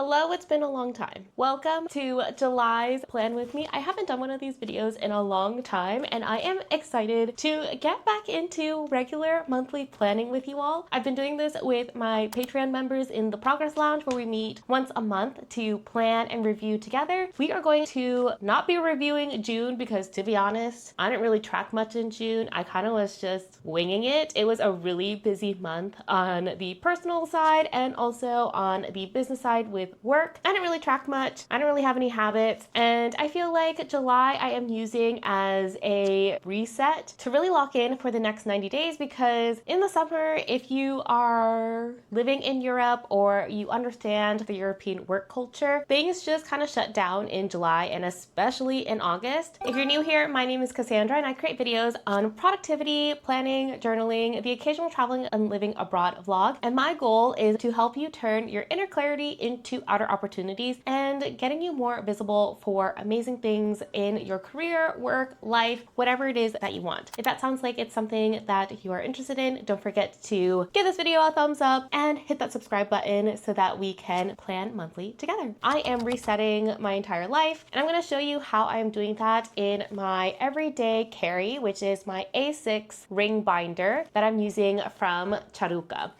Hello, it's been a long time. Welcome to July's Plan With Me. I haven't done one of these videos in a long time, and I am excited to get back into regular monthly planning with you all. I've been doing this with my Patreon members in the Progress Lounge, where we meet once a month to plan and review together. We are going to not be reviewing June because, to be honest, I didn't really track much in June. I kind of was just winging it. It was a really busy month on the personal side and also on the business side with work. I didn't really track much. I don't really have any habits. And I feel like July I am using as a reset to really lock in for the next 90 days, because in the summer, if you are living in Europe or you understand the European work culture, things just kind of shut down in July and especially in August. If you're new here, my name is Cassandra and I create videos on productivity, planning, journaling, the occasional traveling and living abroad vlog. And my goal is to help you turn your inner clarity into outer opportunities and getting you more visible for amazing things in your career, work, life, whatever it is that you want. If that sounds like it's something that you are interested in, don't forget to give this video a thumbs up and hit that subscribe button so that we can plan monthly together. I am resetting my entire life, and I'm going to show you how I'm doing that in my everyday carry, which is my A6 ring binder that I'm using from Charuca.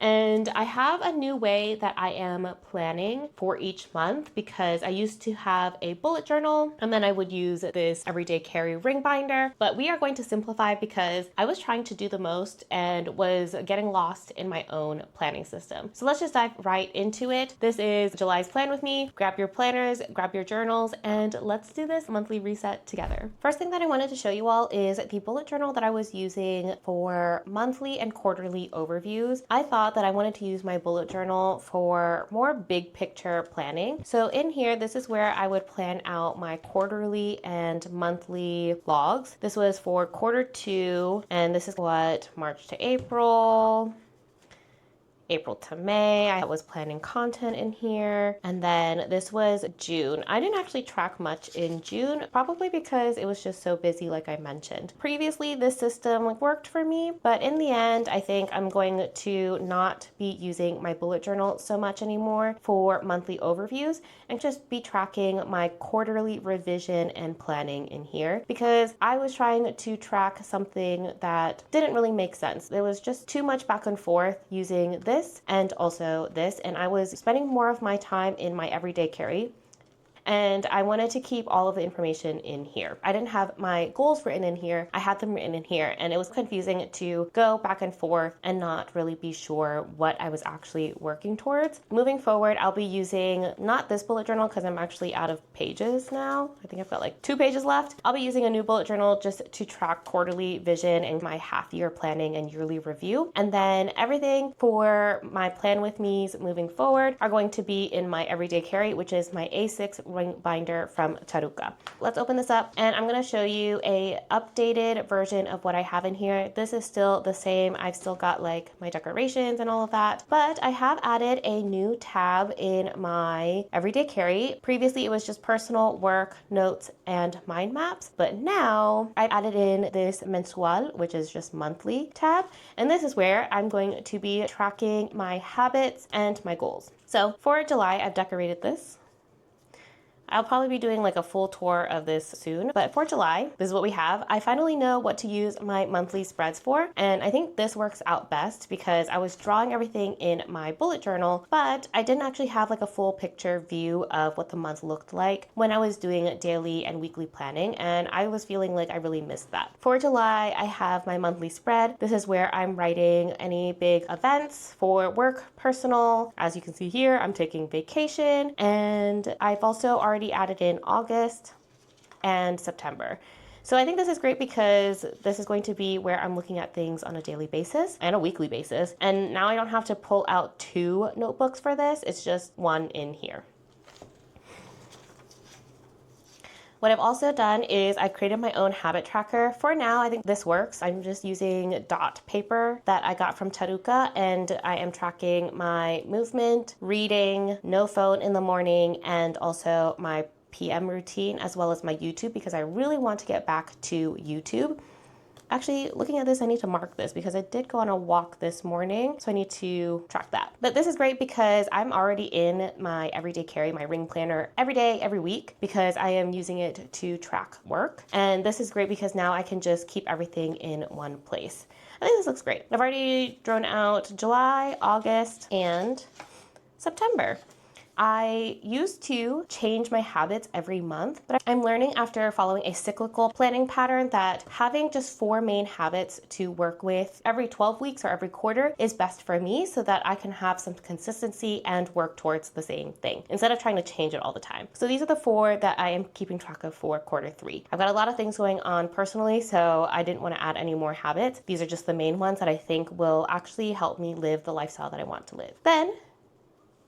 And I have a new way that I am planning for each month, because I used to have a bullet journal and then I would use this everyday carry ring binder. But we are going to simplify because I was trying to do the most and was getting lost in my own planning system. So let's just dive right into it. This is July's Plan With Me. Grab your planners, grab your journals, and let's do this monthly reset together. First thing that I wanted to show you all is the bullet journal that I was using for monthly and quarterly overviews. I thought that I wanted to use my bullet journal for more big picture planning. So in here, this is where I would plan out my quarterly and monthly vlogs. This was for quarter 2, and this is what March to April to May. I was planning content in here. And then this was June. I didn't actually track much in June, probably because it was just so busy, like I mentioned. Previously, this system worked for me, but in the end, I think I'm going to not be using my bullet journal so much anymore for monthly overviews and just be tracking my quarterly revision and planning in here, because I was trying to track something that didn't really make sense. There was just too much back and forth using this and also this, and I was spending more of my time in my everyday carry. And I wanted to keep all of the information in here. I didn't have my goals written in here. I had them written in here, and it was confusing to go back and forth and not really be sure what I was actually working towards. Moving forward, I'll be using not this bullet journal because I'm actually out of pages now. I think I've got like 2 pages left. I'll be using a new bullet journal just to track quarterly vision and my half-year planning and yearly review. And then everything for my Plan With Me's moving forward are going to be in my everyday carry, which is my A6 ring binder from Charuca. Let's open this up, and I'm going to show you a updated version of what I have in here. This is still the same. I've still got like my decorations and all of that, but I have added a new tab in my everyday carry. Previously, it was just personal, work, notes, and mind maps, but now I've added in this mensual, which is just monthly tab, and this is where I'm going to be tracking my habits and my goals. So for July, I've decorated this. I'll probably be doing like a full tour of this soon, but for July, this is what we have. I finally know what to use my monthly spreads for, and I think this works out best because I was drawing everything in my bullet journal, but I didn't actually have like a full picture view of what the month looked like when I was doing daily and weekly planning, and I was feeling like I really missed that. For July, I have my monthly spread. This is where I'm writing any big events for work, personal. As you can see here, I'm taking vacation, and I've also already added in August and September. So I think this is great because this is going to be where I'm looking at things on a daily basis and a weekly basis. And now I don't have to pull out 2 notebooks for this. It's just one in here. What I've also done is I created my own habit tracker. For now, I think this works. I'm just using dot paper that I got from Charuca, and I am tracking my movement, reading, no phone in the morning, and also my PM routine, as well as my YouTube, because I really want to get back to YouTube. Actually, looking at this, I need to mark this because I did go on a walk this morning, so I need to track that. But this is great because I'm already in my everyday carry, my ring planner every day, every week, because I am using it to track work. And this is great because now I can just keep everything in one place. I think this looks great. I've already drawn out July, August, and September. I used to change my habits every month, but I'm learning after following a cyclical planning pattern that having just 4 main habits to work with every 12 weeks or every quarter is best for me so that I can have some consistency and work towards the same thing instead of trying to change it all the time. So these are the 4 that I am keeping track of for quarter 3. I've got a lot of things going on personally, so I didn't want to add any more habits. These are just the main ones that I think will actually help me live the lifestyle that I want to live. Then,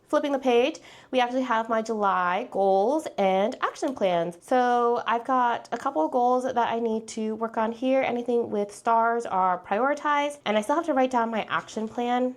flipping the page, we actually have my July goals and action plans. So I've got a couple of goals that I need to work on here. Anything with stars are prioritized, and I still have to write down my action plan.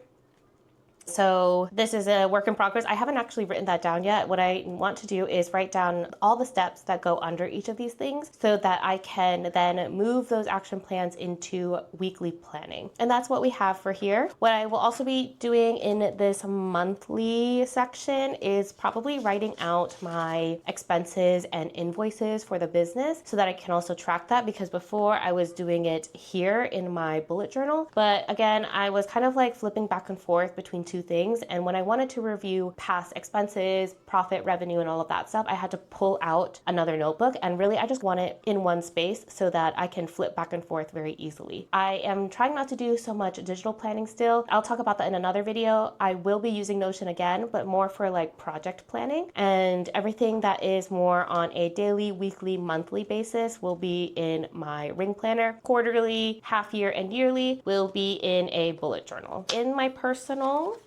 So this is a work in progress. I haven't actually written that down yet. What I want to do is write down all the steps that go under each of these things so that I can then move those action plans into weekly planning. And that's what we have for here. What I will also be doing in this monthly section is probably writing out my expenses and invoices for the business so that I can also track that, because before I was doing it here in my bullet journal. But again, I was kind of like flipping back and forth between two things, and when I wanted to review past expenses, profit, revenue, and all of that stuff, I had to pull out another notebook, and really I just want it in one space so that I can flip back and forth very easily. I am trying not to do so much digital planning still. I'll talk about that in another video. I will be using Notion again, but more for like project planning, and everything that is more on a daily, weekly, monthly basis will be in my ring planner. Quarterly, half year, and yearly will be in a bullet journal. In my personal,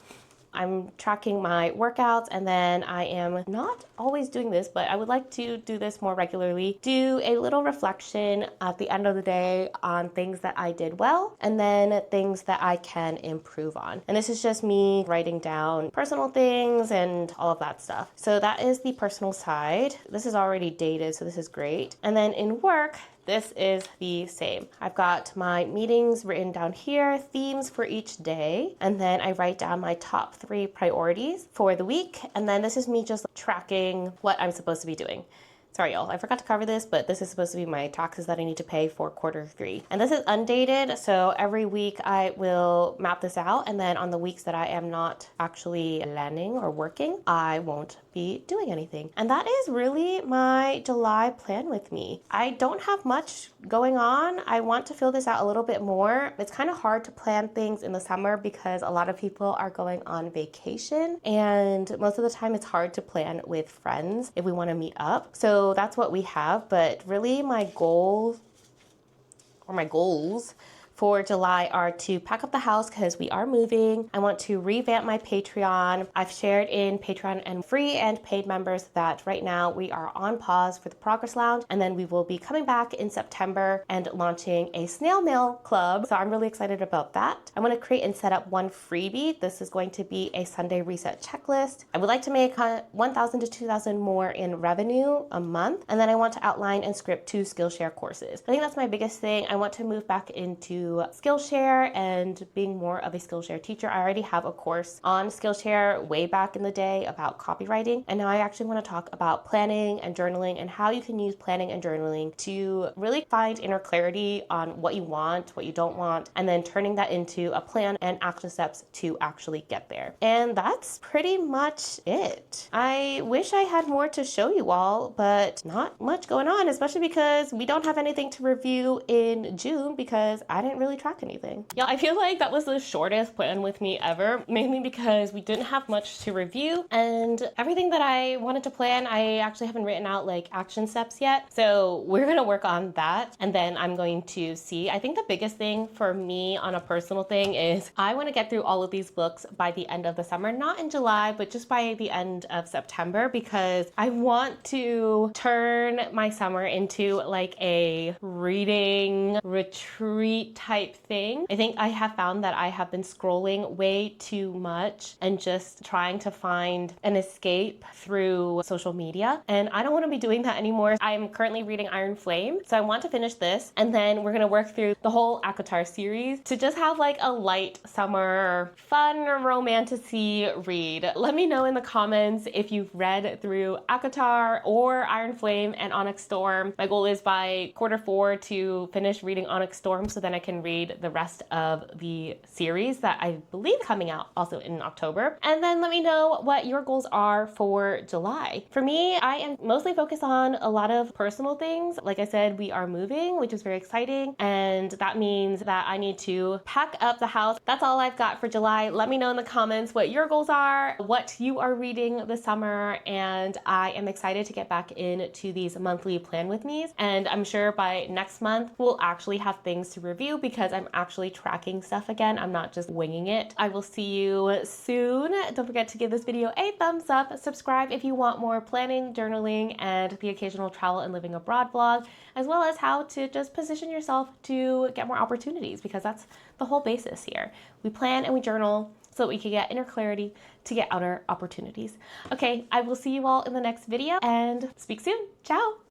I'm tracking my workouts, and then I am not always doing this, but I would like to do this more regularly. Do a little reflection at the end of the day on things that I did well, and then things that I can improve on. And this is just me writing down personal things and all of that stuff. So that is the personal side. This is already dated, so this is great. And then in work, this is the same. I've got my meetings written down here, themes for each day, and then I write down my top 3 priorities for the week, and then this is me just tracking what I'm supposed to be doing. Sorry, y'all, I forgot to cover this, but this is supposed to be my taxes that I need to pay for quarter 3. And this is undated, so every week I will map this out, and then on the weeks that I am not actually landing or working, I won't be doing anything. And that is really my July plan with me. I don't have much going on. I want to fill this out a little bit more. It's kind of hard to plan things in the summer because a lot of people are going on vacation, and most of the time it's hard to plan with friends if we want to meet up. So that's what we have, but really my goals for July are to pack up the house because we are moving. I want to revamp my Patreon. I've shared in Patreon and free and paid members that right now we are on pause for the Progress Lounge, and then we will be coming back in September and launching a snail mail club. So I'm really excited about that. I want to create and set up one freebie. This is going to be a Sunday reset checklist. I would like to make 1,000 to 2,000 more in revenue a month, and then I want to outline and script 2 Skillshare courses. I think that's my biggest thing. I want to move back into Skillshare and being more of a Skillshare teacher. I already have a course on Skillshare way back in the day about copywriting, and now I actually want to talk about planning and journaling and how you can use planning and journaling to really find inner clarity on what you want, what you don't want, and then turning that into a plan and action steps to actually get there. And that's pretty much it. I wish I had more to show you all, but not much going on, especially because we don't have anything to review in June because I didn't really track anything. Yeah, I feel like that was the shortest plan with me ever, mainly because we didn't have much to review, and everything that I wanted to plan, I actually haven't written out like action steps yet. So we're gonna work on that, and then I'm going to see. I think the biggest thing for me on a personal thing is I want to get through all of these books by the end of the summer, not in July, but just by the end of September, because I want to turn my summer into like a reading retreat type thing. I think I have found that I have been scrolling way too much and just trying to find an escape through social media. And I don't want to be doing that anymore. I'm currently reading Iron Flame, so I want to finish this. And then we're going to work through the whole ACOTAR series to just have like a light summer, fun, romantic-y read. Let me know in the comments if you've read through ACOTAR or Iron Flame and Onyx Storm. My goal is by Q4 to finish reading Onyx Storm so then I can read the rest of the series that I believe coming out also in October. And then let me know what your goals are for July. For me, I am mostly focused on a lot of personal things. Like I said, we are moving, which is very exciting. And that means that I need to pack up the house. That's all I've got for July. Let me know in the comments what your goals are, what you are reading this summer. And I am excited to get back into these monthly plan with me's. And I'm sure by next month, we'll actually have things to review because I'm actually tracking stuff again. I'm not just winging it. I will see you soon. Don't forget to give this video a thumbs up. Subscribe if you want more planning, journaling, and the occasional travel and living abroad vlog, as well as how to just position yourself to get more opportunities, because that's the whole basis here. We plan and we journal so that we can get inner clarity to get outer opportunities. Okay, I will see you all in the next video and speak soon. Ciao.